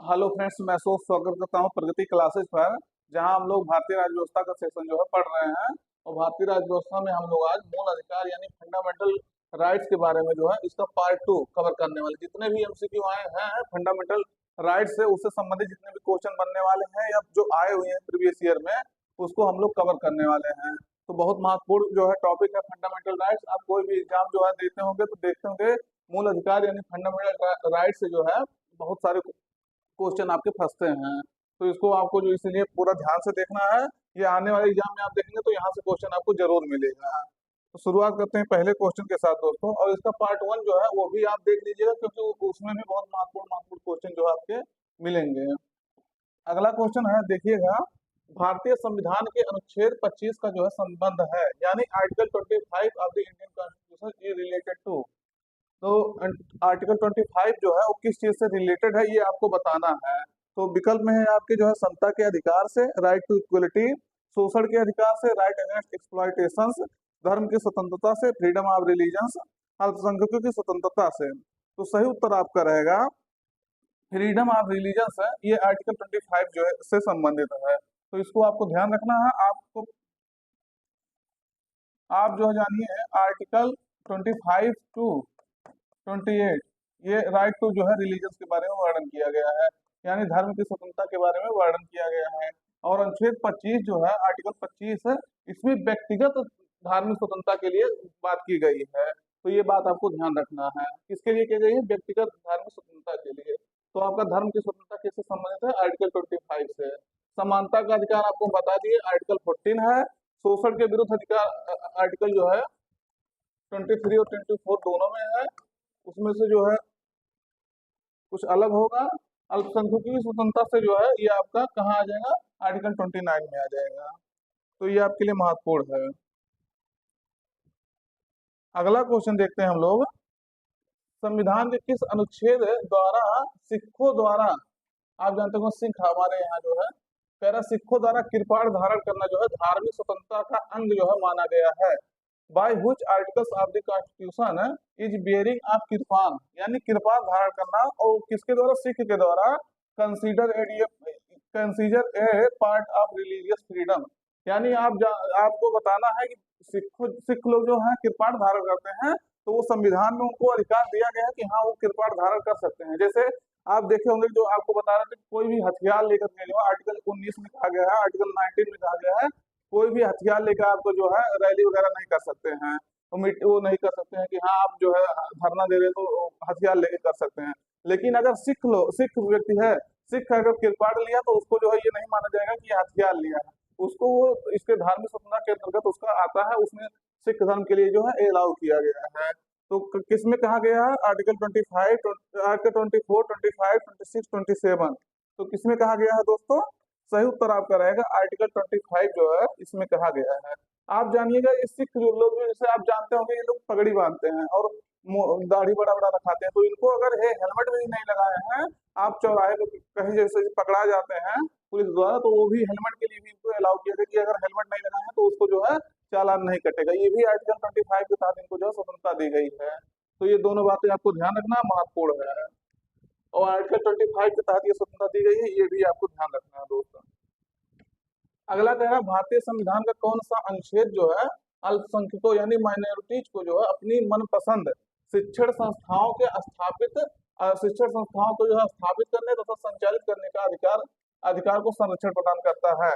Hello friends, मैं स्वागत करता हूँ प्रगति क्लासेस पर। जहां हम लोग भारतीय राज्य व्यवस्था का सेशन जो है पढ़ रहे हैं। और भारतीय राज्य व्यवस्था में हम लोग आज मूल अधिकार यानी फंडामेंटल राइट्स के बारे में जो है इसका पार्ट 2 कवर करने वाले। जितने भी एमसीक्यू आए हैं फंडामेंटल राइट्स से उससे संबंधित जितने भी क्वेश्चन बनने वाले हैं या जो आए हुए हैं प्रीवियस ईयर में, उसको हम लोग कवर करने वाले हैं। तो बहुत महत्वपूर्ण जो है टॉपिक है फंडामेंटल राइट्स। आप कोई भी एग्जाम जो है देते होंगे तो देखते होंगे मूल अधिकार यानी फंडामेंटल राइट से जो है बहुत सारे क्वेश्चन आपके फंसते हैं। तो इसको आपको जो इसलिए पूरा ध्यान से देखना है। ये आने वाले एग्जाम में आप देखेंगे तो यहाँ से क्वेश्चन आपको जरूर मिलेगा। तो शुरुआत करते हैं पहले क्वेश्चन के साथ दोस्तों, और इसका पार्ट 1 जो है वो भी आप देख लीजिएगा क्योंकि उसमें भी बहुत महत्वपूर्ण महत्वपूर्ण क्वेश्चन जो है आपके मिलेंगे। अगला क्वेश्चन है, देखिएगा, भारतीय संविधान के अनुच्छेद 25 का जो है संबंध है यानी article 25 of the Indian constitution is related to. तो आर्टिकल 25 जो है वो किस चीज से रिलेटेड है ये आपको बताना है। तो विकल्प में है आपके जो है समता के अधिकार से, राइट टू इक्वलिटी, शोषण के अधिकार से, राइट अगेंस्ट एक्सप्लॉयटेशन, धर्म की स्वतंत्रता से, फ्रीडम ऑफ रिलीजन, अल्पसंख्यकों की स्वतंत्रता से। तो सही उत्तर आपका रहेगा फ्रीडम ऑफ रिलीजन है। ये आर्टिकल 25 जो है से संबंधित है। तो इसको आपको ध्यान रखना है। आप जो है जानिए आर्टिकल 25 टू 28, ये राइट टू जो है रिलीजन के बारे में वर्णन किया गया है यानी धर्म की स्वतंत्रता के बारे में वर्णन किया गया है। और अनुच्छेद 25 जो है आर्टिकल 25 है, इसमें व्यक्तिगत धार्मिक स्वतंत्रता के लिए बात की गई है। तो ये बात आपको ध्यान रखना है, किसके लिए की गई है? व्यक्तिगत धार्मिक स्वतंत्रता के लिए। तो आपका धर्म की स्वतंत्रता किससे संबंधित है? आर्टिकल 25 से। समानता का अधिकार आपको बता दिए आर्टिकल 14 है। शोषण के विरुद्ध अधिकार आर्टिकल जो है 23 और 24 दोनों में है। उसमें से जो है कुछ अलग होगा। अल्पसंख्यकों की स्वतंत्रता से जो है ये आपका कहाँ आ जाएगा? आर्टिकल 29 में आ जाएगा। तो ये आपके लिए महत्वपूर्ण है। अगला क्वेश्चन देखते हैं हम लोग, संविधान के किस अनुच्छेद द्वारा सिखों द्वारा, आप जानते हो सिख हमारे यहाँ जो है, कह रहा सिखों द्वारा कृपाण धारण करना जो है धार्मिक स्वतंत्रता का अंग जो है माना गया है। By which articles of the constitution is bearing of kirpan, यानी कृपान धारण करना, और किसके द्वारा? सिख के द्वारा। Consider a part of religious freedom, यानी आपको बताना है कि सिख लोग जो है कृपाण धारण करते हैं तो वो संविधान में उनको अधिकार दिया गया है कि हाँ वो कृपाण धारण कर सकते हैं। जैसे आप देखे होंगे जो आपको बता रहे थे, कोई भी हथियार लेकर के जो आर्टिकल 19 में कहा गया है, आर्टिकल 19 में कहा गया है, कोई भी हथियार लेकर आपको जो है रैली वगैरह नहीं कर सकते हैं। वो नहीं कर सकते हैं कि हाँ आप जो है धरना दे रहे तो हथियार लेके कर सकते हैं। लेकिन अगर सिख व्यक्ति है, सिख अगर कृपाण लिया तो उसको जो है ये नहीं माना जाएगा कि ये हथियार लिया है। उसको वो इसके धार्मिक स्वतंत्रता के अंतर्गत उसका आता है, उसमें सिख धर्म के लिए जो है अलाउ किया गया है। तो किसमें कहा गया है? Article 25, article 24, 25, 26, 27। तो किसमें कहा गया है दोस्तों? सही उत्तर आपका रहेगा आर्टिकल 25 जो है इसमें कहा गया है। आप जानिएगा ये सिख जो लोग हैं, जैसे आप जानते होंगे ये लोग पगड़ी बांधते हैं और दाढ़ी बड़ा बड़ा रखाते हैं, तो इनको अगर ये हेलमेट भी नहीं लगाए हैं, आप चौराहे पे कहीं जैसे पकड़ा जाते हैं पुलिस द्वारा, तो वो भी हेलमेट के लिए भी इनको अलाउ किया गया कि अगर हेलमेट नहीं लगाए हैं तो उसको जो है चालान नहीं कटेगा। ये भी आर्टिकल 25 के तहत इनको जो है स्वतंत्रता दी गई है। तो ये दोनों बातें आपको ध्यान रखना महत्वपूर्ण है। और आर्टिकल 25 के तहत ये स्वतंत्रता दी गई है, ये भी आपको ध्यान रखना है दोस्तों। अगला कह रहा है भारतीय संविधान का कौन सा अनुच्छेद जो है अल्पसंख्यकों यानी माइनॉरिटीज को जो है अपनी मनपसंद शिक्षण संस्थाओं के शिक्षण संस्थाओं को जो है स्थापित करने तथा संचालित करने का अधिकार को संरक्षण प्रदान करता है।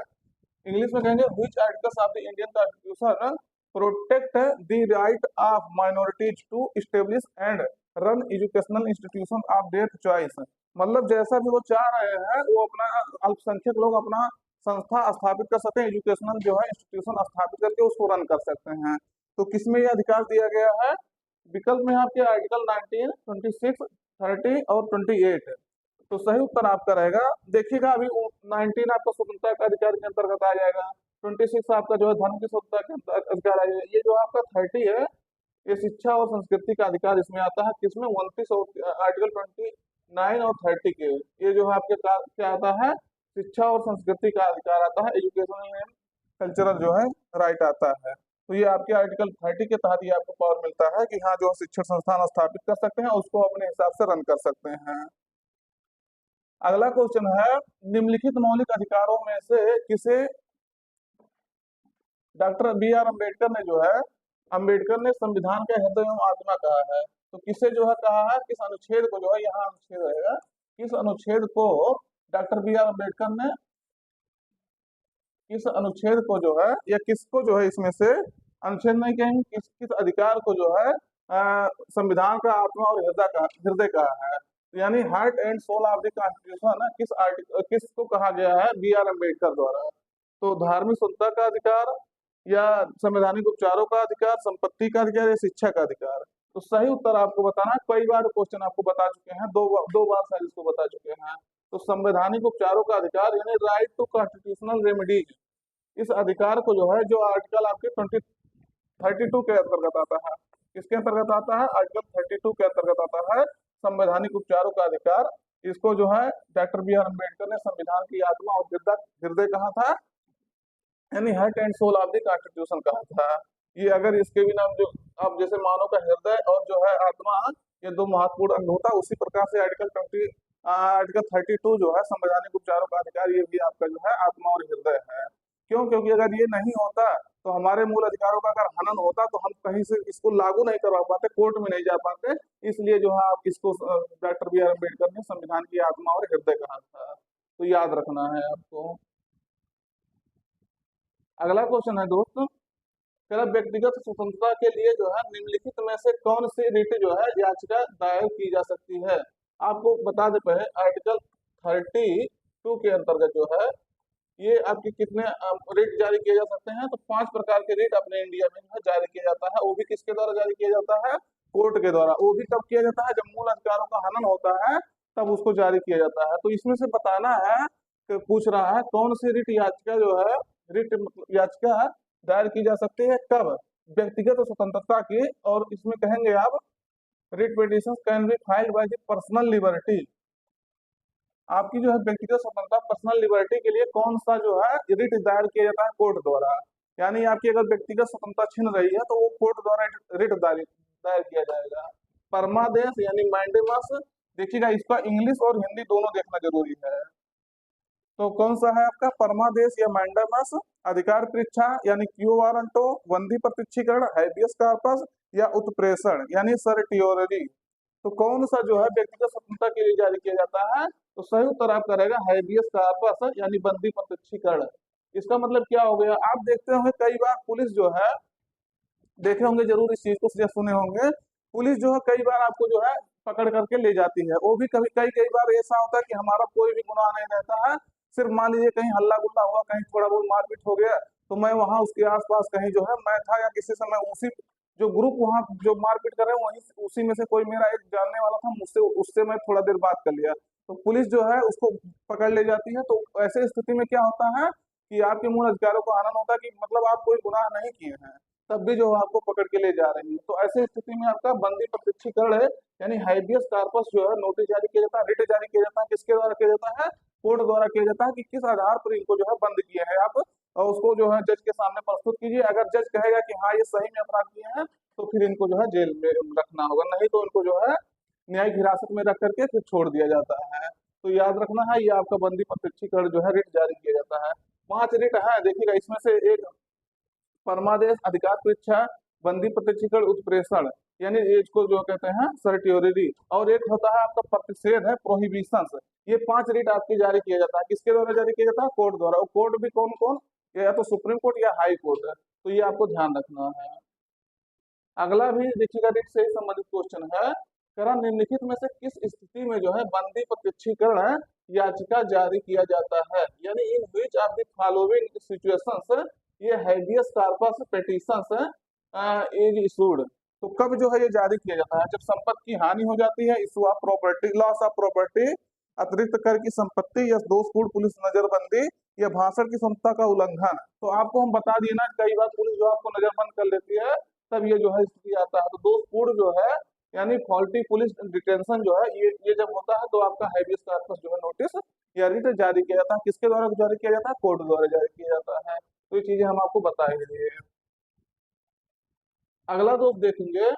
इंग्लिश में कहेंगे which articles of the Indian constitution protect the right of minorities to establish and run educational institution of their choice. मतलब जैसा भी वो चाह रहे हैं वो अपना अल्पसंख्यक लोग अपना संस्था स्थापित कर सकते हैं, एजुकेशनल जो है इंस्टीट्यूशन स्थापित करके उसको रन कर सकते हैं। तो किसमें ये अधिकार दिया गया है? विकल्प में आपके आर्टिकल 19, 26, 30 और 28। तो सही उत्तर आपका रहेगा, देखिएगा अभी 19 आपका स्वतंत्रता का अधिकार के अंतर्गत आ जाएगा, 26 आपका जो है धर्म की स्वतंत्रता के अधिकार आ जाएगा, ये जो आपका 30 है ये शिक्षा और संस्कृति का अधिकार इसमें आता है। किसमें? 29 और आर्टिकल 29 और 30 के, ये जो है आपके क्या आता है? शिक्षा और संस्कृति का अधिकार आता है, एजुकेशनल एंड कल्चरल जो है राइट आता है। तो ये आपके आर्टिकल 30 के तहत ये आपको पावर मिलता है कि हाँ जो शिक्षण संस्थान स्थापित कर सकते हैं उसको अपने हिसाब से रन कर सकते हैं। अगला क्वेश्चन है, निम्नलिखित मौलिक अधिकारों में से किसे डॉक्टर बी आर अम्बेडकर ने जो है, अम्बेडकर ने संविधान का हृदय एवं आत्मा कहा है? तो किसे जो है कहा है, किस अनुच्छेद को जो है, यहाँ अनुच्छेद रहेगा, किस अनुच्छेद को डॉक्टर बी आर अम्बेडकर ने, किस अनुच्छेद को जो है, या किसको जो है इसमें से, अनुच्छेद नहीं कहेंगे, किस किस अधिकार को जो है संविधान का आत्मा और हृदय कहा है? तो यानी heart and soul of the constitution किस आर्टिकल, किसको कहा गया है बी आर अम्बेडकर द्वारा? तो धार्मिक स्वतंत्रता का अधिकार, या संवैधानिक उपचारों का अधिकार, संपत्ति का अधिकार, या शिक्षा का अधिकार? तो सही उत्तर आपको बताना है। कई बार क्वेश्चन आपको बता चुके हैं, दो बार शायद इसको बता चुके हैं। तो संवैधानिक उपचारों का अधिकार यानी राइट टू कॉन्स्टिट्यूशनल रेमेडीज, इस अधिकार को जो है, जो आर्टिकल आपके 32 के अंतर्गत आता है, किसके अंतर्गत आता है, आर्टिकल 32 के अंतर्गत आता है संवैधानिक उपचारों का अधिकार। इसको जो है डॉक्टर बी आर अम्बेडकर ने संविधान की आत्मा और हृदय कहा था, यानी heart and soul of the constitution कहा था। ये अगर इसके बिना जो आप जैसे मानव का हृदय और जो है आत्मा, ये दो महत्वपूर्ण अंग होता है, उसी प्रकार से आर्टिकल 32 जो है संवैधानिक उपचारों का अधिकार, ये भी आपका जो है आत्मा और हृदय है। क्यों? क्योंकि अगर ये नहीं होता तो हमारे मूल अधिकारों का अगर हनन होता तो हम कहीं से इसको लागू नहीं करवा पाते, कोर्ट में नहीं जा पाते। इसलिए जो है आप इसको डॉक्टर बी आर अम्बेडकर ने संविधान की आत्मा और हृदय कहा था, तो याद रखना है आपको। अगला क्वेश्चन है दोस्तों, कह व्यक्तिगत स्वतंत्रता के लिए जो है निम्नलिखित में से कौन सी रिट जो है याचिका दायर की जा सकती है? आपको बता दे पहले, आर्टिकल 32 के अंतर्गत जो है, ये आपके कितने रिट जारी किए जा सकते हैं? तो 5 प्रकार के रिट अपने इंडिया में जो है जारी किया जाता है। वो भी किसके द्वारा जारी किया जाता है? कोर्ट के द्वारा। वो भी कब किया जाता है? जब मूल अधिकारों का हनन होता है, तब उसको जारी किया जाता है। तो इसमें से बताना है कि पूछ रहा है कौन सी रिट याचिका जो है, रिट याचिका दायर की जा सकती है कब? व्यक्तिगत स्वतंत्रता की। और इसमें कहेंगे आप, writ petition can be filed by the personal liberty. आपकी जो है व्यक्तिगत स्वतंत्रता, पर्सनल लिबर्टी के लिए कौन सा जो है रिट दायर किया जाता है? कोर्ट द्वारा। यानी आपकी अगर व्यक्तिगत स्वतंत्रता छिन रही है तो वो कोर्ट द्वारा रिट दायर किया जाएगा। परमादेश यानी मैंडेमस, देखिएगा इसका इंग्लिश और हिंदी दोनों देखना जरूरी है। तो कौन सा है आपका? परमादेश या मैंडेमस, अधिकार परीक्षा यानी क्यू वारंटो, बंदी प्रत्यक्षीकरण, हैबियस कॉर्पस, या उत्प्रेषण यानी सर्टियोररी। तो कौन सा जो है व्यक्तिगत स्वतंत्रता के लिए जारी किया जाता है? तो सही उत्तर आपका रहेगा हैबियस कॉर्पस यानी बंदी प्रत्यक्षीकरण। इसका मतलब क्या हो गया? आप देखते होंगे कई बार पुलिस जो है, देखे होंगे जरूर इस चीज को या सुने होंगे, पुलिस जो है कई बार आपको जो है पकड़ करके ले जाती है। वो भी कभी कई बार ऐसा होता है कि हमारा कोई भी गुनाह नहीं रहता है, सिर्फ मान लीजिए कहीं हल्ला गुल्ला हुआ, कहीं थोड़ा बहुत मारपीट हो गया, तो मैं वहां उसके आसपास कहीं जो है मैं था, या किसी समय उसी जो ग्रुप वहां जो मारपीट कर रहे हैं वहीं उसी में से कोई मेरा एक जानने वाला था, मुझसे उससे मैं थोड़ा देर बात कर लिया, तो पुलिस जो है उसको पकड़ ले जाती है। तो ऐसे स्थिति में क्या होता है कि आपके मूल अधिकारों को हनन होता है, कि मतलब आप कोई गुनाह नहीं किए हैं, तब भी जो है आपको पकड़ के ले जा रही है। तो ऐसी स्थिति में आपका बंदी प्रत्यक्षीकरण है, यानी हाइबियस कॉर्पस जो है नोटिस जारी किया जाता है, रिट जारी किया जाता है। किसके द्वारा किया जाता है? कोर्ट द्वारा किया जाता है, कि किस आधार पर इनको जो है बंद किए हैं आप, और उसको जो है जज के सामने प्रस्तुत कीजिए। अगर जज कहेगा कि हाँ ये सही में अपराध किए हैं, तो फिर इनको जो है जेल में रखना होगा, नहीं तो इनको जो है न्यायिक हिरासत में रख करके फिर छोड़ दिया जाता है। तो याद रखना है, ये आपका बंदी प्रत्यक्षीकरण जो है रिट जारी किया जाता है। 5 रिट है, देखिएगा इसमें से एक परमादेश, अधिकार परीक्षा, बंदी प्रत्यक्षीकरण, उत्प्रेषण यानी इसको जो कहते हैं सर्टियोररी, और एक होता है आपका प्रतिषेध है, प्रोहिबिशन। ये 5 रिट आपकी जारी किया जाता है। किसके द्वारा जारी किया जाता है? कोर्ट द्वारा। और कोर्ट भी कौन कौन? या तो सुप्रीम कोर्ट या हाई कोर्ट है। तो ये आपको ध्यान रखना है। अगला भी देखिएगा रिट से ही संबंधित क्वेश्चन है, करा निम्नलिखित में से किस स्थिति में जो है बंदी प्रत्यक्षीकरण याचिका जारी किया जाता है? यानी in which of the following situations ये habeas corpus petitions is issued. तो कब जो है ये जारी किया जाता है? जब संपत्ति की हानि हो जाती है, issue of property, loss of property, अतिरिक्त कर की संपत्ति, या दोषपूर्ण पुलिस नजरबंदी, या भाषण की स्वतंत्रता का उल्लंघन। तो आपको हम बता दिए ना, कई बार पुलिस जो आपको नजरबंद कर लेती है, तब ये जो है स्थिति आता है। तो दोषपूर्ण जो है यानी फॉल्टी पुलिस डिटेंशन जो है, ये जब होता है तो आपका हैबियस कॉर्पस जो है नोटिस या रिट जारी किया जाता है। किसके द्वारा जारी किया जाता है? कोर्ट द्वारा जारी किया जाता है। तो ये चीजें हम आपको बताए हैं। अगला दोस्त देखेंगे,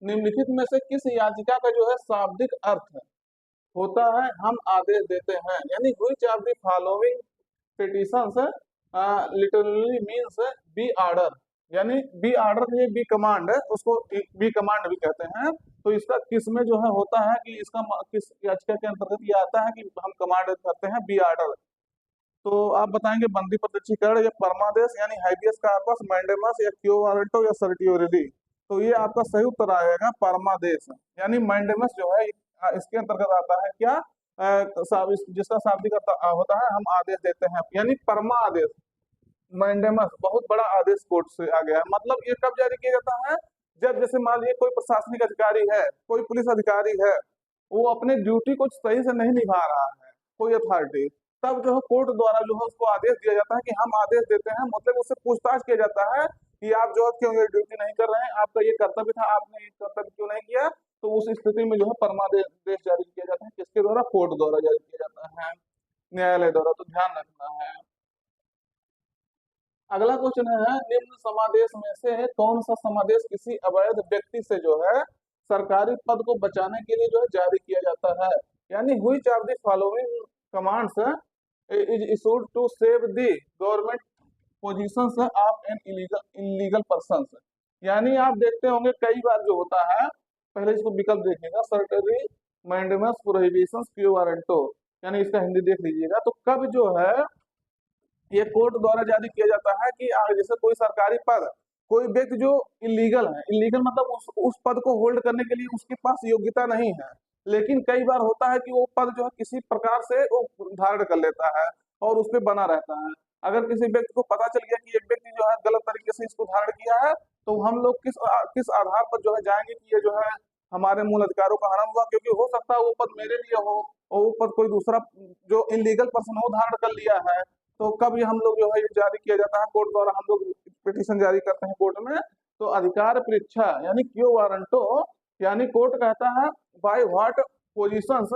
निम्नलिखित में से किस याचिका का जो है शाब्दिक अर्थ होता है हम आदेश देते हैं, यानी which of the following petitions literally means be order, यानी बी ऑर्डर ये बी कमांड है, उसको बी कमांड भी कहते हैं। तो इसका किस में जो है होता है कि इसका किस याचिका के अंतर्गत ये आता है कि हम कमांड करते हैं बी ऑर्डर। तो आप बताएंगे बंदी प्रत्यक्षीकरण या परमादेश यानी हाइबियस कॉर्पस, मैंडेमस या क्यो वारंटो या सर्टियोरिटी। तो ये आपका सही उत्तर आएगा परमादेश, यानी मैंडेमस जो है इसके अंतर्गत आता है क्या, जिसका शाब्दिक अर्थ होता है हम आदेश देते हैं, यानी परमा आदेश। मैंडेमस बहुत बड़ा आदेश कोर्ट से आ गया है, मतलब ये कब जारी किया जाता है, जब जैसे मान लीजिए कोई प्रशासनिक अधिकारी है, कोई पुलिस अधिकारी है, वो अपने ड्यूटी को सही से नहीं निभा रहा है, कोई अथॉरिटी, तब जो है कोर्ट द्वारा जो है उसको आदेश दिया जाता है कि हम आदेश देते हैं, मतलब उससे पूछताछ किया जाता है कि आप जो है क्यों ये ड्यूटी नहीं कर रहे हैं, आपका ये कर्तव्य था, आपने ये कर्तव्य क्यों नहीं किया। तो उस स्थिति में जो है परमादेश जारी किया जाता है, किसके द्वारा, कोर्ट द्वारा जारी किया जाता है, न्यायालय द्वारा। तो ध्यान रखना है। अगला क्वेश्चन है निम्न समादेश में से कौन सा समादेश किसी अवैध व्यक्ति से जो है सरकारी पद को बचाने के लिए जो है जारी किया जाता है, यानी which of the following commands is issued to save the government positions of an illegal person. यानी आप देखते होंगे कई बार जो होता है, पहले इसको विकल्प देखिएगा, सर्टरी मैंडेमस प्रोहिबिशंस क्यू वारंटो, यानी इसका हिंदी देख लीजिएगा। तो कब जो है ये कोर्ट द्वारा जारी किया जाता है कि जैसे कोई सरकारी पद, कोई व्यक्ति जो इलीगल है, इलीगल मतलब उस पद को होल्ड करने के लिए उसके पास योग्यता नहीं है, लेकिन कई बार होता है कि वो पद जो है किसी प्रकार से वो धारण कर लेता है और उस पर बना रहता है। अगर किसी व्यक्ति को पता चल गया कि एक व्यक्ति जो है गलत तरीके से इसको धारण किया है, तो हम लोग किस आधार पर जो है जाएंगे कि ये जो है हमारे मूल अधिकारों का हनन हुआ, क्योंकि हो सकता है वो पद मेरे लिए हो और वो पद कोई दूसरा जो इलीगल पर्सन हो धारण कर लिया है। तो कब ये हम लोग जो है ये जारी किया जाता है कोर्ट द्वारा, हम लोग पिटीशन जारी करते हैं कोर्ट में। तो अधिकार परीक्षा यानी क्यो वारंटो, यानी कोर्ट कहता है बाय व्हाट पोजीशंस,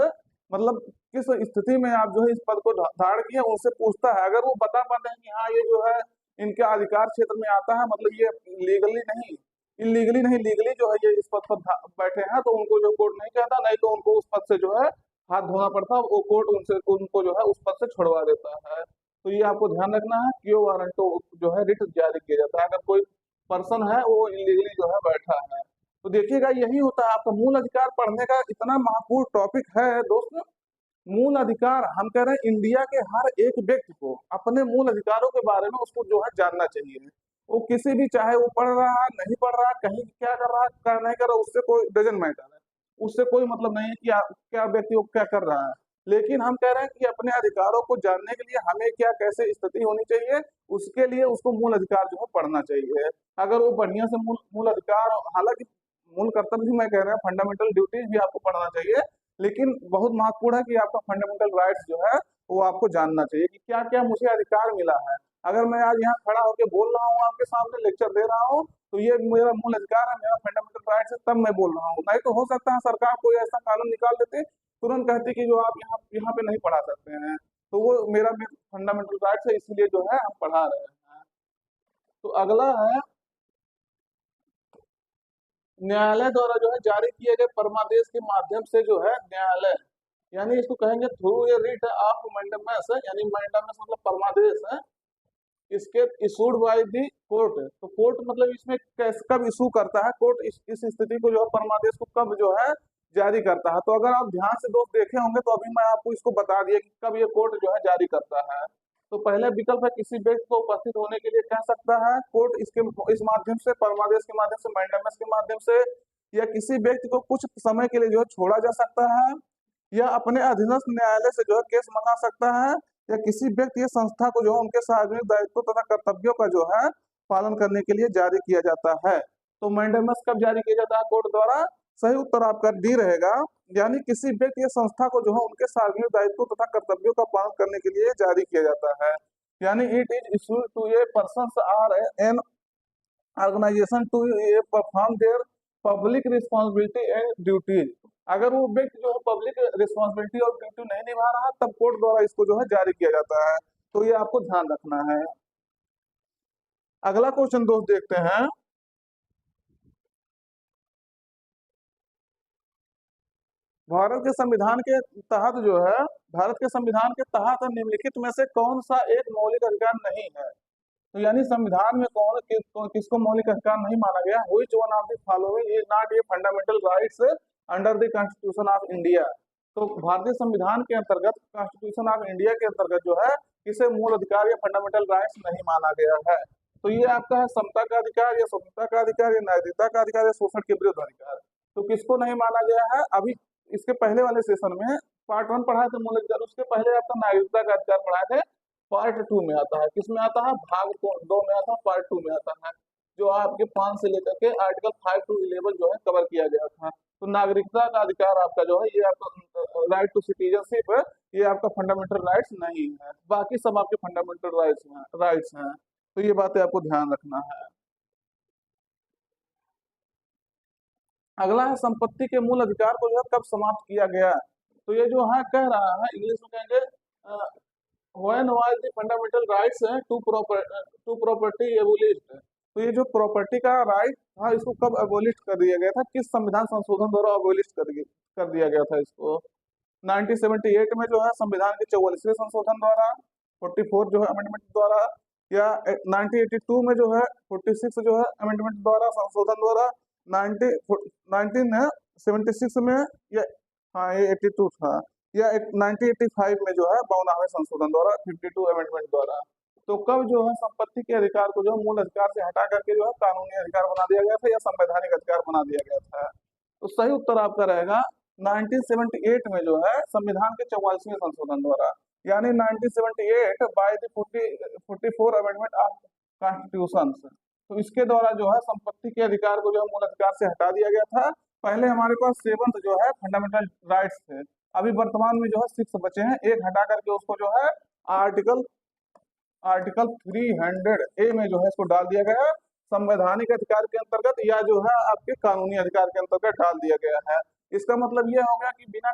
मतलब किस स्थिति में आप जो है इस पद को धारण किए, उनसे पूछता है। अगर वो बता पाते हैं कि हाँ ये जो है इनके अधिकार क्षेत्र में आता है, मतलब ये लीगली नहीं, इलीगली नहीं, लीगली जो है ये इस पद पर बैठे हैं, तो उनको जो कोर्ट नहीं कहता, नहीं तो उनको उस पद से जो है हाथ धोना पड़ता है, वो कोर्ट उनसे उनको जो है उस पद से छुड़वा देता है। तो ये आपको ध्यान रखना है, क्यो वारंटो जो है रिट जारी किया जाता है अगर कोई पर्सन है वो इलीगली जो है बैठा है। तो देखिएगा यही होता है आपका मूल अधिकार पढ़ने का इतना महत्वपूर्ण टॉपिक है दोस्त। मूल अधिकार हम कह रहे हैं इंडिया के हर एक व्यक्ति को अपने मूल अधिकारों के बारे में उसको जो है जानना चाहिए। वो किसी भी, चाहे वो पढ़ रहा है नहीं पढ़ रहा है, कहीं क्या कर रहा है क्या नहीं कर रहा है, उससे कोई डजंट मैटर है, उससे कोई मतलब नहीं है कि क्या व्यक्ति वो क्या कर रहा है। लेकिन हम कह रहे हैं कि अपने अधिकारों को जानने के लिए हमें क्या कैसे स्थिति होनी चाहिए, उसके लिए उसको मूल अधिकार जो है पढ़ना चाहिए। अगर वो बढ़िया से मूल अधिकार, हालांकि मूल कर्तव्य भी मैं कह रहा हूँ, फंडामेंटल ड्यूटीज भी आपको पढ़ना चाहिए, लेकिन बहुत महत्वपूर्ण है कि आपका फंडामेंटल राइट्स जो है वो आपको जानना चाहिए कि क्या क्या मुझे अधिकार मिला है। अगर मैं आज यहाँ खड़ा होकर बोल रहा हूँ, आपके सामने लेक्चर दे रहा हूँ, तो ये मेरा मूल अधिकार है, मेरा फंडामेंटल राइट्स है, तब मैं बोल रहा हूँ। नहीं तो हो सकता है सरकार कोई ऐसा कानून निकाल देते, तुरंत कहते कि जो आप यहाँ पे नहीं पढ़ा सकते हैं, तो वो मेरा भी फंडामेंटल राइट्स है, इसीलिए जो है हम पढ़ा रहे हैं। तो अगला है न्यायालय द्वारा जो है जारी किए गए परमादेश के माध्यम से जो है न्यायालय, यानी इसको कहेंगे through a writ of mandamus, यानी मैंडेमस मतलब परमादेश है, इसके इशूड बाय दी कोर्ट। तो कोर्ट मतलब इसमें कब इशू करता है कोर्ट, इस स्थिति को जो है परमादेश को कब जो है जारी करता है। तो अगर आप ध्यान से दोस्त देखे होंगे तो अभी मैं आपको इसको बता दिया कि कब ये कोर्ट जो है जारी करता है। तो पहले विकल्प है किसी व्यक्ति को उपस्थित होने के लिए कह सकता है कोर्ट, इसके इस माध्यम से, परमादेश के माध्यम से, मैंडेमस के माध्यम से, या किसी व्यक्ति को कुछ समय के लिए जो है छोड़ा जा सकता है, या अपने अधीनस्थ न्यायालय से जो है केस मंगा सकता है, या किसी व्यक्ति या संस्था को जो है उनके सार्वजनिक दायित्व तथा कर्तव्यों का जो है पालन करने के लिए जारी किया जाता है। तो मैंडेमस कब जारी किया जाता है कोर्ट द्वारा, सही उत्तर आपका डी रहेगा, यानी किसी व्यक्ति या संस्था को जो है उनके सार्वजनिक दायित्व तथा कर्तव्यों का पालन करने के लिए जारी किया जाता है। यानी it is issued to a person or an organisation to perform their public responsibility and duties. अगर वो व्यक्ति जो है पब्लिक रिस्पॉन्सिबिलिटी और ड्यूटी नहीं निभा रहा, तब कोर्ट द्वारा इसको जो है जारी किया जाता है। तो ये आपको ध्यान रखना है। अगला क्वेश्चन दोस्त देखते हैं, भारत के संविधान के तहत जो है, भारत के संविधान के तहत निम्नलिखित में से कौन सा एक मौलिक अधिकार नहीं है? तो यानी संविधान में किसको मौलिक अधिकार नहीं माना गया? Which one of the following is not a fundamental rights under the constitution of India? तो भारतीय संविधान के अंतर्गत, कॉन्स्टिट्यूशन ऑफ इंडिया के अंतर्गत जो है, इसे मूल अधिकार या फंडामेंटल राइट्स नहीं माना गया है। तो ये आपका है समता का अधिकार या स्वतंत्रता का अधिकार या नैतिकता का अधिकार या शोषण के विरुद्ध अधिकार। तो किसको नहीं माना गया है? अभी इसके पहले वाले सेशन में पार्ट 1 पढ़ाए थे मूल अधिकार, उसके पहले आपका नागरिकता का अधिकार पढ़ाए थे, पार्ट 2 में आता है। किसमें आता है? भाग 2 में आता है, पार्ट 2 में आता है, जो आपके 5 से लेकर के आर्टिकल 5 to 11 जो है कवर किया गया था। तो नागरिकता का अधिकार आपका जो है, ये आपका राइट टू सिटीजनशिप, ये आपका फंडामेंटल राइट्स नहीं है, बाकी सब आपके फंडामेंटल राइट्स हैं। तो ये बातें आपको ध्यान रखना है। अगला है संपत्ति के मूल अधिकार को जो है कब समाप्त किया गया? तो ये जो है कह रहा है, इंग्लिश में कहेंगे when was the fundamental rights to property abolished? तो ये जो प्रॉपर्टी का राइट था, इसको कब अबोलिश कर दिया गया था? किस संविधान संशोधन द्वारा अबोलिश कर दिया गया था इसको? 1978 में जो है संविधान के 44वें संशोधन द्वारा, 44 जो है अमेंडमेंट द्वारा, या 1982 में जो है 46 जो है अमेंडमेंट द्वारा, संशोधन द्वारा, 1976 में, या हाँ ये 82 था, या 1985 में जो है 52वें संशोधन द्वारा, 52 अमेंडमेंट द्वारा। तो कब जो है संपत्ति के अधिकार को जो है मूल अधिकार से हटा करके जो है कानूनी अधिकार बना दिया गया था या संवैधानिक अधिकार बना दिया गया था? तो सही उत्तर आपका रहेगा 1978 में जो है संविधान के 44वें संशोधन द्वारा, यानी 1978 by the 44 amendment of constitution. तो इसके द्वारा जो है संपत्ति के अधिकार को जो है मूल अधिकार से हटा दिया गया था। पहले हमारे पास 7 जो है फंडामेंटल राइट्स थे, अभी वर्तमान में जो है 6 बचे हैं, एक हटा करके उसको जो है आर्टिकल 300A में जो है इसको डाल दिया गया है, संवैधानिक अधिकार के अंतर्गत, या जो है आपके कानूनी अधिकार के अंतर्गत डाल दिया गया है। इसका मतलब ये हो गया कि बिना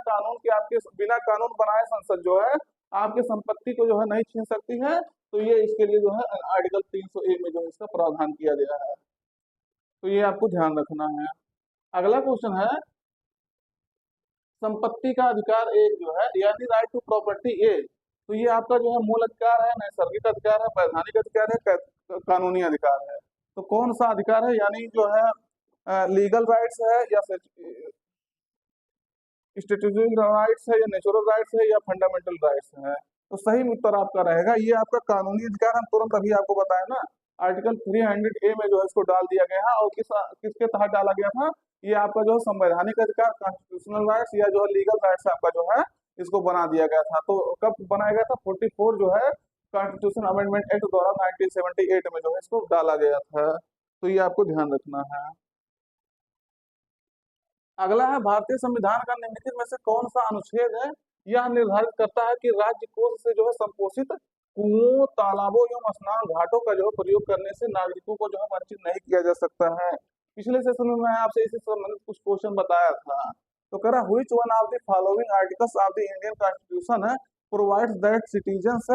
कानून बनाए संसद जो है आपके संपत्ति को जो है नहीं छीन सकती है। तो ये इसके लिए जो है आर्टिकल 300A में जो है इसका प्रावधान किया गया है। तो ये आपको ध्यान रखना है। अगला क्वेश्चन है संपत्ति का अधिकार एक जो है, यानी राइट टू प्रॉपर्टी ए। तो ये आपका जो है मूल अधिकार है, नैसर्गिक अधिकार है, वैधानिक अधिकार है, कानूनी अधिकार है। तो कौन सा अधिकार है? यानी जो है लीगल राइट्स है, या स्टैट्यूटरी राइट्स है, या नेचुरल राइट्स है, या फंडामेंटल राइट्स है? तो सही उत्तर आपका रहेगा ये आपका कानूनी अधिकार। हम तुरंत अभी आपको बताए ना, आर्टिकल 300A में जो है इसको डाल दिया गया है। और किसके तहत डाला गया था? ये आपका जो है संवैधानिक अधिकार, कॉन्स्टिट्यूशनल राइट्स, या जो है लीगल राइट्स आपका जो है इसको बना दिया गया था। तो कब बनाया गया था? 44 जो है कॉन्स्टिट्यूशन अमेंडमेंट एक्ट द्वारा 1978 में जो है इसको डाला गया था। तो ये आपको ध्यान रखना है। अगला है भारतीय संविधान का निम्नलिखित में से कौन सा अनुच्छेद है यह निर्धारित करता है कि राज्य कोष से जो है संपोषित कुओं, तालाबों एवं स्नान घाटों का जो है प्रयोग करने से नागरिकों को जो है वंचित नहीं किया जा सकता है? पिछले सेशन में मैं आपसे इसी संबंधित कुछ क्वेश्चन बताया था। तो कह रहा which one of the following articles of the Indian constitution provides that citizens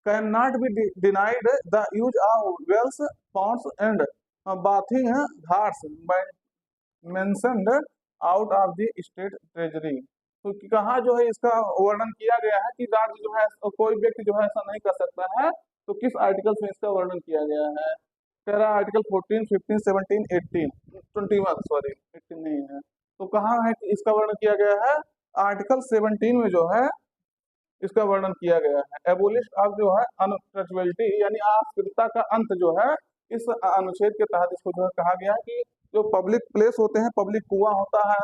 can not be denied the use of wells, ponds and bathing ghats mentioned out of the state treasury. तो कहाँ जो है इसका वर्णन किया गया है कि राज्य जो है, कोई व्यक्ति जो है ऐसा नहीं कर सकता है? तो किस आर्टिकल में इसका वर्णन किया गया है? कह रहा आर्टिकल 14, 15, 17, 18, 21 सॉरी 18 नहीं है। तो कहाँ है कि इसका वर्णन किया गया है? आर्टिकल 17 में जो है इसका वर्णन किया गया है। एबोलिश ऑफ जो है अनटचेबिलिटी, यानी अस्पृश्यता का अंत जो है, इस अनुच्छेद के तहत इसको जो है कहा गया है कि जो पब्लिक प्लेस होते हैं, पब्लिक कुआं होता है,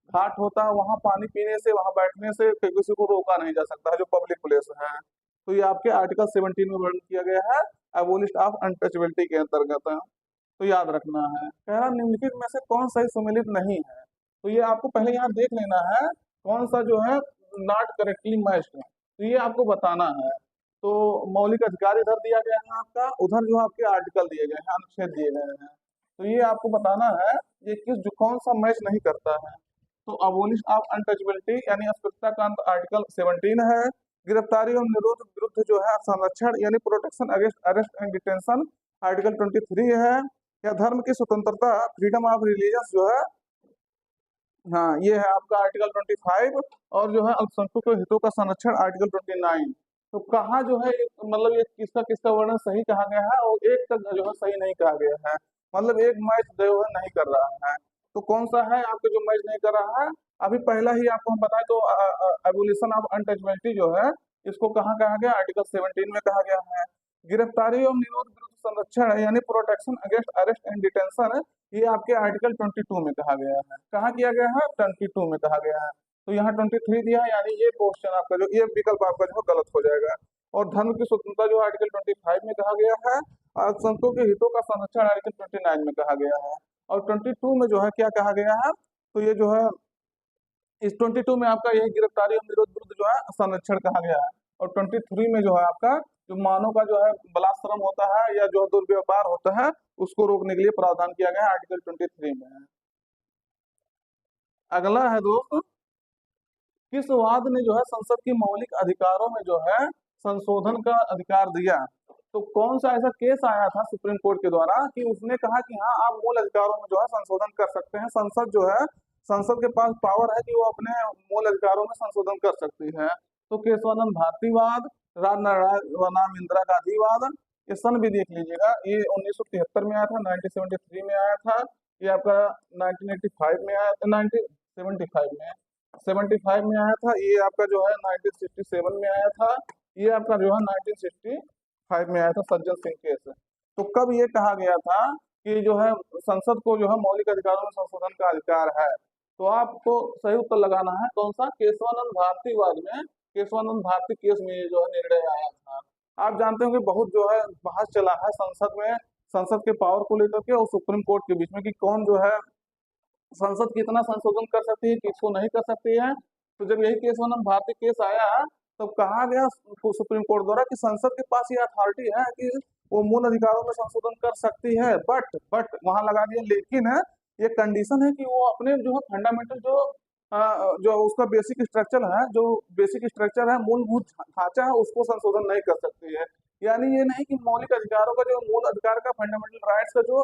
घाट होता है, वहां पानी पीने से, वहां बैठने से किसी को रोका नहीं जा सकता है, जो पब्लिक प्लेस है। तो ये आपके आर्टिकल 17 में वर्णन किया गया है एबोलिश ऑफ अनटचेबिलिटी के अंतर्गत। तो याद रखना है। कह रहा निम्नलिखित में से कौन सही सुमेलित नहीं है? तो ये आपको पहले यहाँ देख लेना है कौन सा जो है नॉट करेक्टली मैच्ड है, तो ये आपको बताना है। तो मौलिक अधिकार इधर दिया गया है आपका, उधर जो आपके आर्टिकल दिए गए हैं, अनुच्छेद दिए गए हैं। तो ये आपको बताना है ये कौन सा मैच नहीं करता है। तो अबोलिश ऑफ अनटचेबिलिटी यानी अस्पृश्यता का अंत आर्टिकल 17 है। गिरफ्तारी और निरोध विरुद्ध जो है संरक्षण यानी protection against arrest and detention article 23 है। या धर्म की स्वतंत्रता फ्रीडम ऑफ रिलीजियस जो है हाँ, ये है आपका आर्टिकल 25 और जो है अल्पसंख्यकों के हितों का संरक्षण आर्टिकल 29। तो कहाँ जो है मतलब ये किसका किसका वर्णन सही कहा गया है और एक तक जो है सही नहीं कहा गया है, मतलब एक मैच जो है नहीं कर रहा है। तो कौन सा है आपको जो मैच नहीं कर रहा है? अभी पहला ही आपको हम बताएं तो एबोलिशन ऑफ अनटचेबिलिटी जो है, इसको कहाँ कहा गया? आर्टिकल 17 में कहा गया है। गिरफ्तारी और निरोध विरुद्ध संरक्षण यानी protection against arrest and detention, ये आपके आर्टिकल 22 में कहा गया है। कहाँ किया गया है? 22 में कहा गया है। तो यहाँ 23 दिया है, यानी ये क्वेश्चन आपका जो ये विकल्प आपका जो है गलत हो जाएगा। और धर्म की स्वतंत्रता जो आर्टिकल 25 में कहा गया है, अल्पसंख्यकों के हितों का संरक्षण आर्टिकल 29 में कहा गया है। और 22 में जो है क्या कहा गया है? तो ये जो है इस 22 में आपका यही गिरफ्तारी और निरोध विरुद्ध जो है संरक्षण कहा गया है। और 23 में जो है आपका जो मानव का जो है बलात्श्रम होता है या जो दुर्व्यवहार होता है उसको रोकने के लिए प्रावधान किया गया है आर्टिकल 23 में। अगला है दोस्त, किस वाद ने जो है संसद की मौलिक अधिकारों में जो है संशोधन का अधिकार दिया? तो कौन सा ऐसा केस आया था सुप्रीम कोर्ट के द्वारा कि उसने कहा कि हाँ आप मूल अधिकारों में जो है संशोधन कर सकते हैं, संसद जो है संसद के पास पावर है कि वो अपने मूल अधिकारों में संशोधन कर सकती है। तो केशवानंद भारतीवाद, राम इंदिरा गांधीवाद, ये सन भी देख लीजिएगा, ये 1973 में आया था, 1973 में आया था, ये आपका 1985 में आया था, 1975 में 75 में आया था, ये आपका जो है 1967 में आया था, ये आपका जो है 1965 में आया था सज्जन सिंह केस। तो कब ये कहा गया था कि जो है संसद को जो है मौलिक अधिकारों में संशोधन का अधिकार है? तो आपको सही उत्तर लगाना है कौन सा? केशवानंद भारतीवाद में, केशवानंद भारती केस में ये जो है निर्णय आया था। आप जानते हो कि बहुत जो है बहस चला है संसद में, संसद के पावर को लेकर के और सुप्रीम कोर्ट के बीच में कि कौन जो है संसद कितना संशोधन कर सकती है, किसको नहीं कर सकती है। तो जब यही केशवानंद भारती केस आया तब कहा गया सुप्रीम कोर्ट द्वारा कि संसद के पास ये अथॉरिटी है कि वो मूल अधिकारों में संशोधन कर सकती है, बट वहां लगा दिया लेकिन है ये कंडीशन है कि वो अपने जो है फंडामेंटल जो उसका बेसिक स्ट्रक्चर है, जो बेसिक स्ट्रक्चर है, मूलभूत ढांचा है, उसको संशोधन नहीं कर सकती है। यानी ये नहीं कि मौलिक अधिकारों का जो मूल अधिकार का फंडामेंटल राइट्स का जो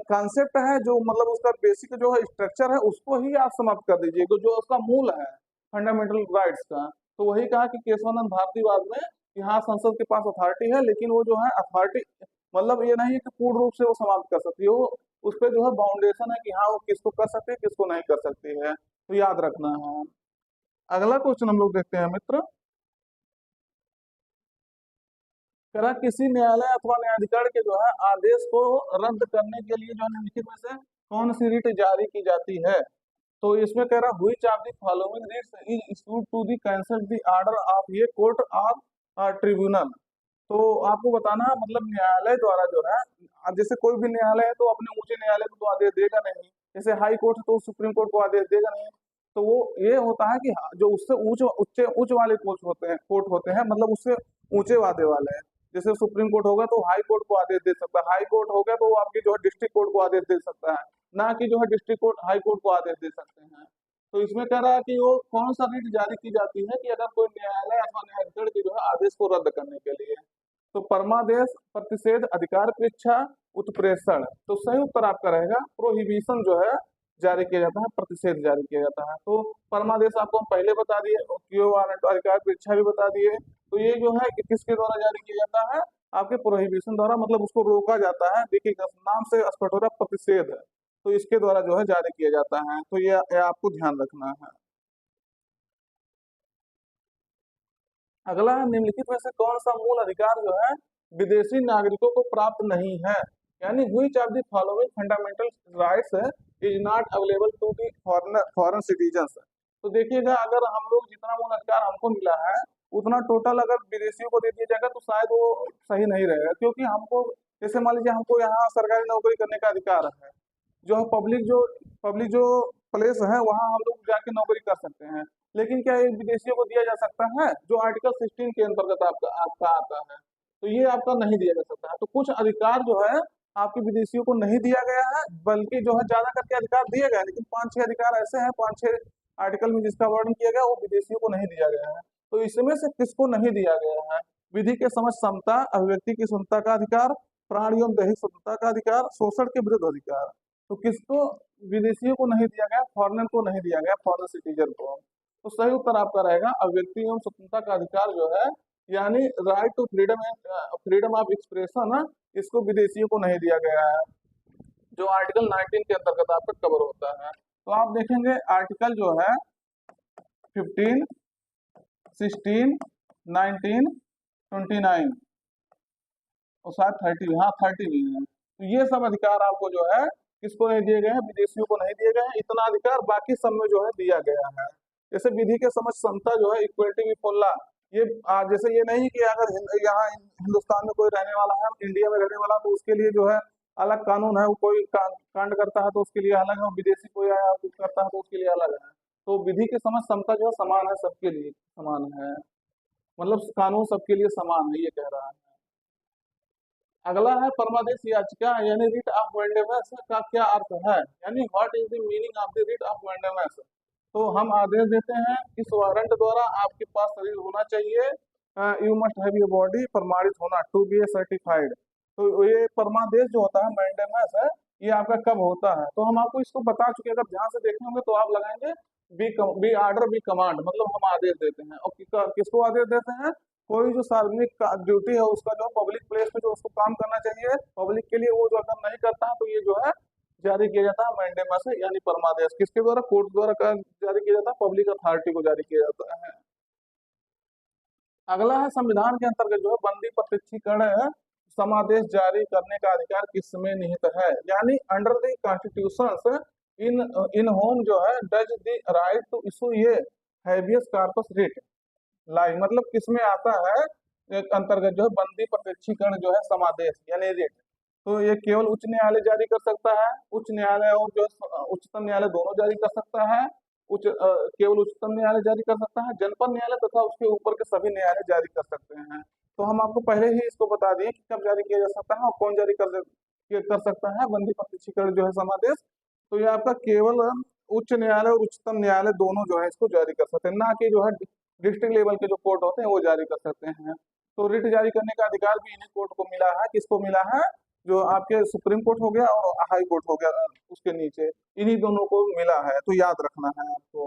कॉन्सेप्ट है, जो मतलब उसका बेसिक जो है स्ट्रक्चर है, उसको ही आप समाप्त कर दीजिए, जो उसका मूल है फंडामेंटल राइट्स का। तो वही कहा कि केशवानंद भारतीवाद में कि हाँ संसद के पास अथॉरिटी है, लेकिन वो जो है अथॉरिटी मतलब ये नहीं है कि पूर्ण रूप से वो समाप्त कर सकती है, वो उस पर जो है बाउंडेशन है कि हाँ वो किसको कर सकती है किसको नहीं कर सकती है, तो याद रखना है। अगला क्वेश्चन हम लोग देखते हैं मित्र, करा किसी न्यायालय अथवा न्यायाधिकरण के जो है आदेश को रद्द करने के लिए जो है निम्नलिखित में से कौन सी रीट जारी की जाती है? तो इसमें कह रहा which of the following writs is issued to the cancel the order of ये कोर्ट ऑफ ट्रिब्यूनल। तो आपको बताना है मतलब न्यायालय द्वारा जो है, अब जैसे कोई भी न्यायालय है तो अपने ऊंचे न्यायालय को तो आदेश देगा नहीं, जैसे हाई कोर्ट है तो सुप्रीम कोर्ट को आदेश देगा नहीं। तो वो ये होता है कि जो उससे उच्च वाले कोर्ट होते हैं मतलब उससे ऊंचे वादे वाले हैं। जैसे सुप्रीम कोर्ट होगा तो हाई कोर्ट को आदेश दे सकता है, हाई कोर्ट हो गया तो वो आपकी जो है डिस्ट्रिक्ट कोर्ट को आदेश दे सकता है, ना कि जो है डिस्ट्रिक्ट कोर्ट हाई कोर्ट को आदेश दे सकते हैं। तो इसमें कह रहा है कि वो कौन सा रीट जारी की जाती है कि अगर कोई न्यायालय अथवा न्यायाधीश की जो है आदेश को रद्द करने के लिए? तो परमादेश, प्रतिषेध, अधिकार परीक्षा, उत्प्रेषण। तो सही उत्तर आपका रहेगा प्रोहिबिशन जो है जारी किया जाता है, प्रतिषेध जारी किया जाता है। तो परमादेश आपको हम पहले बता दिए, क्यों वारंट, अधिकार परीक्षा भी बता दिए। तो ये जो है कि किसके द्वारा जारी किया जाता है? आपके प्रोहिबिशन द्वारा, मतलब उसको रोका जाता है। देखिए नाम से स्पष्ट हो रहा है प्रतिषेध है, तो इसके द्वारा जो है जारी किया जाता है। तो ये आपको ध्यान रखना है। अगला है निम्नलिखित में से कौन सा मूल अधिकार जो है विदेशी नागरिकों को प्राप्त नहीं है? यानी which of the following fundamental rights is not available to the foreign citizens. तो देखिएगा अगर हम लोग जितना मूल अधिकार हमको मिला है उतना टोटल अगर विदेशियों को दे दिया जाएगा तो शायद वो सही नहीं रहेगा, क्योंकि हमको जैसे मान लीजिए हमको यहाँ सरकारी नौकरी करने का अधिकार है, जो है पब्लिक जो प्लेस है वहाँ हम लोग जाके नौकरी कर सकते हैं, लेकिन क्या ये विदेशियों को दिया जा सकता है जो आर्टिकल 16 के अंतर्गत आपका आपका आता है? तो ये आपका नहीं दिया जा सकता है। तो कुछ अधिकार जो है आपके विदेशियों को नहीं दिया गया है, बल्कि जो है ज्यादा करके अधिकार दिए गए हैं, लेकिन 5-6 अधिकार ऐसे हैं, 5-6 आर्टिकल में जिसका वर्णन किया गया वो विदेशियों को नहीं दिया गया है। तो इसमें से किसको नहीं दिया गया है? विधि के समझ समता, अभिव्यक्ति की स्वतंत्रता का अधिकार, प्राणी एवं दैहिक स्वतंत्रता का अधिकार, शोषण के विरुद्ध अधिकार। तो किसको, विदेशियों को नहीं दिया गया, फॉरेनर को नहीं दिया गया, फॉरेन सिटीजन को। तो सही उत्तर आपका रहेगा अभिव्यक्ति एवं स्वतंत्रता का अधिकार जो है, यानी right to freedom and freedom of expression, इसको विदेशियों को नहीं दिया गया है, जो आर्टिकल 19 के अंतर्गत आपका कवर होता है। तो आप देखेंगे आर्टिकल जो है 15, 16, 19, 29 और शायद 30, हाँ 30 भी है। तो ये सब अधिकार आपको जो है किसको नहीं दिए गए हैं, विदेशियों को नहीं दिए गए हैं। इतना अधिकार बाकी सब में जो है दिया गया है। जैसे विधि के समझ समता जो है, इक्वलिटी बिफोर लॉ, ये जैसे ये नहीं कि अगर यहाँ हिंदुस्तान में कोई रहने वाला है, इंडिया में रहने वाला, तो उसके लिए जो है अलग कानून है, वो कोई कांड करता है तो उसके लिए अलग है, विदेशी कोई आया कुछ करता है तो उसके लिए अलग है। तो विधि के समझ समता जो है समान है, सबके लिए समान है, मतलब कानून सबके लिए समान है, ये कह रहा है। अगला है परमादेश याचिका यानी रिट ऑफ मैंडेमस का क्या अर्थ है, यानी what is the meaning of the writ of mandamus. तो हम आदेश देते हैं इस वारंट द्वारा आपके पास शरीर होना चाहिए, you must have your body, प्रमाणित होना, टू बी ए सर्टिफाइड। तो ये परमादेश जो होता है मैंडेमस है, ये आपका कब होता है, तो हम आपको इसको बता चुके, अगर ध्यान से देखे होंगे तो आप लगाएंगे बी आर्डर बी कमांड, मतलब हम आदेश देते हैं। और किसको आदेश देते हैं, कोई जो सार्वजनिक ड्यूटी है उसका जो पब्लिक प्लेस में जो उसको काम करना चाहिए पब्लिक के लिए, वो जो अगर नहीं करता है तो ये जो है जारी किया जाता है मैंडेमस, यानी परमादेश। किसके द्वारा, कोर्ट द्वारा जारी किया जाता है, पब्लिक अथॉरिटी को जारी किया जाता है। अगला है संविधान के अंतर्गत जो है बंदी प्रत्यक्षीकरण समादेश जारी करने का अधिकार किसमें निहित है, यानी under the constitution in in whom जो है does the right to issue ये हैबियस कॉर्पस रिट लाई, मतलब किसमें आता है अंतर्गत जो है बंदी प्रत्यक्षीकरण जो है समादेश यानी रिट। तो ये केवल उच्च न्यायालय जारी कर सकता है, उच्च न्यायालय और जो उच्चतम न्यायालय दोनों जारी कर सकता है। केवल उच्चतम न्यायालय जारी कर सकता है, जनपद न्यायालय तथा उसके ऊपर के सभी न्यायालय जारी कर सकते हैं। तो हम आपको पहले ही इसको बता दिए कि कब जारी किया जा सकता है और कौन जारी कर सकता है बंदी प्रत्यक्षीकरण जो है समादेश। तो ये आपका केवल उच्च न्यायालय और उच्चतम न्यायालय दोनों जो है इसको जारी कर सकते हैं, ना कि जो है डिस्ट्रिक्ट लेवल के जो कोर्ट होते हैं वो जारी कर सकते हैं। तो रिट जारी करने का अधिकार भी इन्हीं कोर्ट को मिला है, किसको मिला है, जो आपके सुप्रीम कोर्ट हो गया और हाई कोर्ट हो गया उसके नीचे, इन्हीं दोनों को मिला है, तो याद रखना है आपको।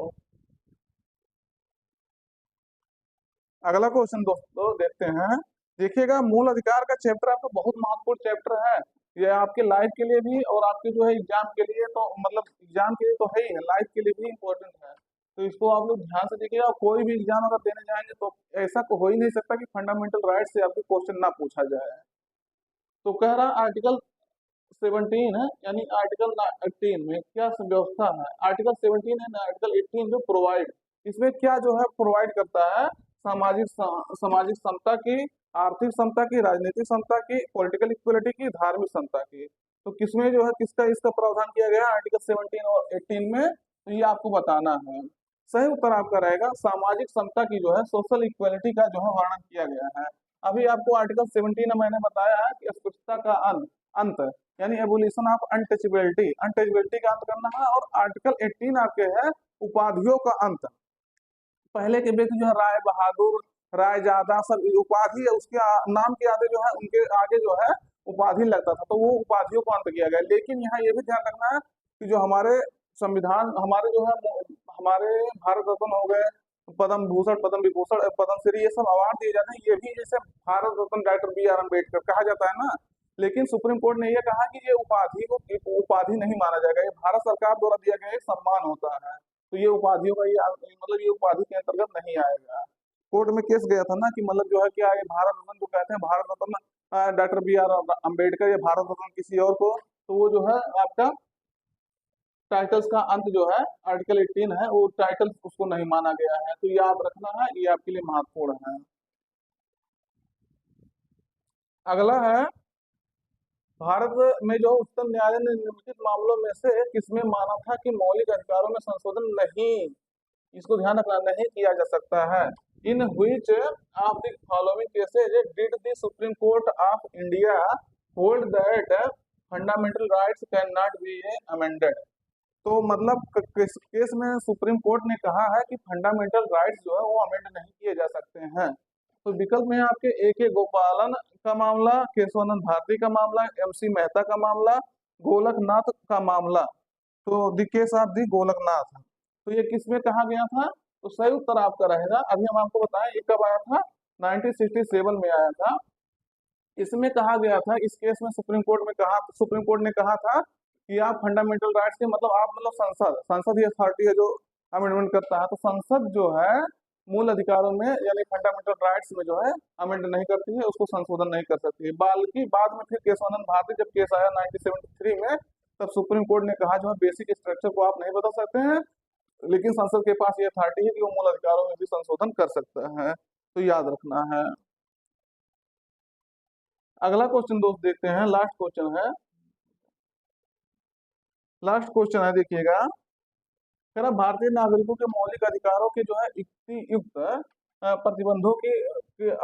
अगला क्वेश्चन दोस्तों देखते हैं, देखिएगा मूल अधिकार का चैप्टर आपका बहुत महत्वपूर्ण चैप्टर है, ये आपके लाइफ के लिए भी और आपके जो है एग्जाम के लिए, तो मतलब एग्जाम के लिए तो है ही है, लाइफ के लिए भी इम्पोर्टेंट है। तो इसको आप लोग ध्यान से देखिएगा, कोई भी एग्जाम अगर देने जाएंगे तो ऐसा हो ही नहीं सकता कि फंडामेंटल राइट से आपके क्वेश्चन ना पूछा जाए। तो कह रहा आर्टिकल 17 है, यानी आर्टिकल 18 में क्या व्यवस्था है, आर्टिकल 17 एंड आर्टिकल 18 जो प्रोवाइड, इसमें क्या जो है प्रोवाइड करता है, सामाजिक समता की, आर्थिक समता की, राजनीतिक समता की, पॉलिटिकल इक्वलिटी की, धार्मिक समता की। तो किसमें जो है किसका इसका प्रावधान किया गया है आर्टिकल 17 और 18 में, तो ये आपको बताना है। सही उत्तर आपका रहेगा सामाजिक समता की जो है, सोशल इक्वलिटी का जो है वर्णन किया गया है। अभी आपको आर्टिकल 17 में मैंने बताया है कि अस्पृश्यता का अंत यानी एबोलिशन ऑफ अनटचेबिलिटी का अंत करना है, और आर्टिकल 18 आपके है उपाधियों का अंत। पहले के व्यक्ति जो है राय बहादुर, रायजादा, सब उपाधि है, उसके नाम के आगे जो है उनके आगे जो है उपाधि लगता था, तो वो उपाधियों को अंत किया गया। लेकिन यहाँ ये भी ध्यान रखना है कि जो हमारे संविधान, हमारे जो है हमारे भारत रत्न हो गए, पद्म भूषण, पद्म विभूषण, पद्मश्री, ये सब अवार्ड दिए जाते हैं, ये भी जैसे Bharat Ratna doctor B are Ambedkar कहा जाता है ना, लेकिन सुप्रीम कोर्ट ने ये कहा कि ये उपाधि को उपाधि नहीं माना जाएगा, ये भारत सरकार द्वारा दिया गया एक सम्मान होता है, तो ये उपाधियों का ये मतलब ये उपाधि के अंतर्गत नहीं आएगा। कोर्ट में केस गया था ना कि मतलब जो है क्या ये भारत रत्न जो कहते हैं, Bharat Ratna doctor B are Ambedkar या भारत रत्न किसी और को, तो वो जो है आपका टाइटल्स का अंत जो है आर्टिकल 18 है, वो टाइटल उसको नहीं माना गया है, तो याद रखना है, ये आपके लिए महत्वपूर्ण है। अगला है भारत में जो उच्चतम न्यायालय ने निम्नलिखित मामलों में से किसमें माना था कि मौलिक अधिकारों में संशोधन नहीं, इसको ध्यान रखना, नहीं किया जा सकता है। In which of the following cases did the supreme court of India hold that fundamental rights can not be amended. तो मतलब किस केस में सुप्रीम कोर्ट ने कहा है कि फंडामेंटल राइट्स जो है वो अमेंड नहीं किए जा सकते हैं। तो विकल्प में आपके ए के गोपालन का मामला, केशवानंद भारती का मामला, MC मेहता का मामला, गोलकनाथ का मामला, तो the case of the Golaknath, तो ये किस में कहा गया था? तो सही उत्तर आपका रहेगा, अभी हम आपको बताएं ये कब आया था, 1967 में आया था। इसमें कहा गया था, इस केस में सुप्रीम कोर्ट ने कहा था कि आप फंडामेंटल राइट्स के मतलब आप मतलब संसद ही अथॉरिटी है जो अमेंडमेंट करता है, तो संसद जो है मूल अधिकारों में यानी फंडामेंटल राइट्स में जो है अमेंड नहीं करती है, उसको संशोधन नहीं कर सकती है। बल्कि बाद में फिर केशवानंद भारती जब केस आया 1973 में, तब सुप्रीम कोर्ट ने कहा जो है बेसिक स्ट्रक्चर को आप नहीं बदल सकते हैं, लेकिन संसद के पास ये अथॉरिटी है कि वो मूल अधिकारों में भी संशोधन कर सकता है, तो याद रखना है। अगला क्वेश्चन दोस्त देखते हैं, लास्ट क्वेश्चन है देखिएगा, कह रहा भारतीय नागरिकों के मौलिक अधिकारों के जो है युक्ति युक्त प्रतिबंधों के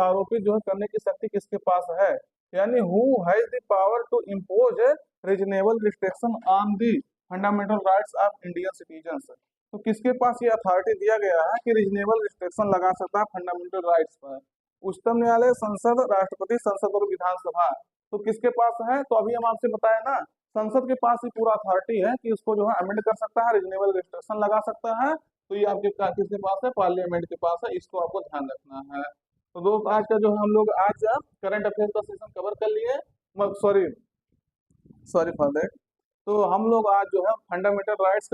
आरोपित जो है करने की शक्ति किसके पास है, यानी who has the power to impose reasonable restriction on the fundamental rights of Indian citizens, तो किसके पास ये अथॉरिटी दिया गया है कि रीजनेबल रिस्ट्रिक्शन लगा सकता है फंडामेंटल राइट्स पर? उच्चतम न्यायालय, संसद, राष्ट्रपति, संसद और विधानसभा, तो किसके पास है? तो अभी हम आपसे बताए ना, संसद के पास ही पूरा अथॉरिटी है कि उसको जो है अमेंड कर सकता है, रीजनेबल रिस्ट्रिक्शन लगा सकता है, तो ये आपके किसके पास है? पार्लियामेंट के पास है, इसको आपको ध्यान रखना है। तो दोस्त आज का जो है हम लोग आज करंट अफेयर का सेशन कवर कर लिए, सॉरी सॉरी फॉर दैट, तो हम लोग आज जो है फंडामेंटल राइट्स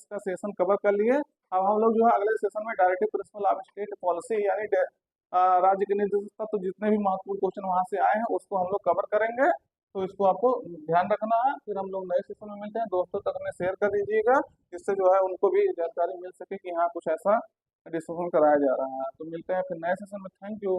का सेशन कवर कर लिए। अब हम लोग जो है अगले सेशन में directive principle of state policy यानी राज्य के निर्देश तो जितने भी महत्वपूर्ण क्वेश्चन वहां से आए हैं उसको हम लोग कवर करेंगे, तो इसको आपको ध्यान रखना है। फिर हम लोग नए सेशन में मिलते हैं, दोस्तों तक में शेयर कर दीजिएगा, जिससे जो है उनको भी जानकारी मिल सके कि हाँ कुछ ऐसा डिस्कशन कराया जा रहा है। तो मिलते हैं फिर नए सेशन में, थैंक यू।